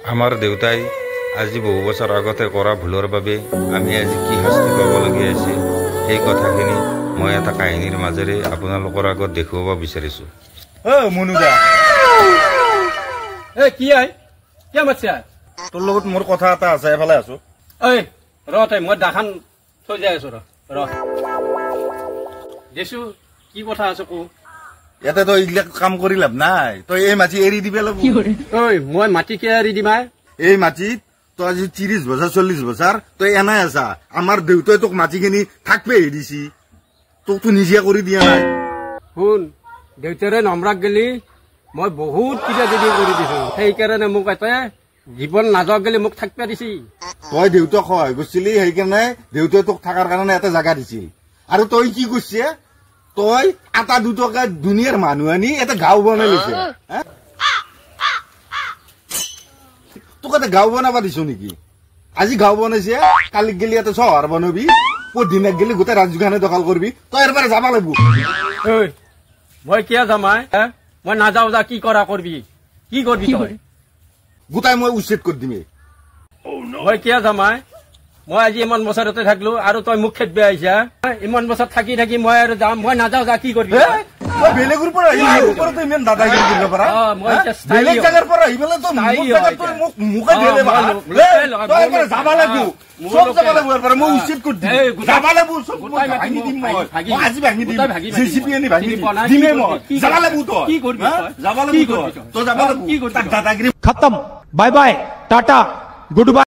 আমাৰ দেউতাই আজি বহু বছৰ আগতে কৰা ভুলৰ বাবে আমি আজি কি শাস্তি পাবলগীয়া হৈছে সেই কথাখিনি মই এটা কাহিনীৰ মাজেৰে আপোনালোকৰ আগত দেখুৱাব বিচাৰিছো। মনুদা কি আই কিয় মাতিছা? তোৰ লগত মোৰ কথা এটা আছে, এফালে আছো। মই দাখান থৈ যাই আছো দেছো কি কথা আছে কো। ইয়াতে তই এইবিলাক কাম কৰি লাভ নাই, তই এই মাটি এৰি দিবে লাগব। মই মাটি কিয় এৰি দিম? এই মাটিত তই আজি 30 বছৰ 40 বছৰ তই এনাই আছা। আমাৰ দেউতাই তোক মাটিখিনি থাকবে এৰি দিছি, তোকতো নিজে কৰি দিয়া নাই। শুন, দেউতাৰে নমৰাক গেলি মই বহুত কিবা কিবি কৰি দিছো, সেইকাৰণে মোক এটা জীৱন নাযাওক গেলি মোক থাকবা দিছি। তই দেউতাক সহায় কৰিছিলি, সেইকাৰণে দেউতাই তোক থকাৰ কাৰণে এটা জাগা দিছিল। আৰু তই কি কৰিছে, তই এটা দুটকা দুনিয়াৰ মানুহ আনি এটা গাঁও বনাই লৈছে। তোক এটা গাঁও বনাবা দিছো নেকি? আজি গাঁও বনাইছে, কালিক গেলি এটা চহৰ বনাবি, পৰদিনাক গেলি গোটেই ৰাজ্যখনে দখল কৰবি। তই এবাৰ যাবা লাগব। মই কিয় যাম? মই নাযাও, যা কি কৰা কৰবি, কি কৰবি তই? গোটাই মই উচ্ছেদ কৰি দিম। মই কিয় যাম? মই আজি ইমান বছৰতে থাকলো আৰু তই মোক খেদবে আহিছা। ইমান বছৰ থাকি থাকি মই আৰু যাম, মই নাযাও, যা কি কৰবি? বেলেগৰ পৰা ইমান দাদাগিৰি কৰিব পাৰা? বেলেগ জাগাৰ পৰা আহি পেলাই তই মোকে যাবা লাগব, চব যাবা লাগব। মই উচ্ছেদ কৰি দিম, যাবা লাগব, ভাঙি দিম। মই আজি ভাঙি দিম, জেচিপি আনি ভাঙি দিমে। মই যাবা লাগব, তই কি কৰবি? যাবা লাগব, তই যাবা লাগব। দাদাগিৰি खत्म। Bye bye, tata, good bye.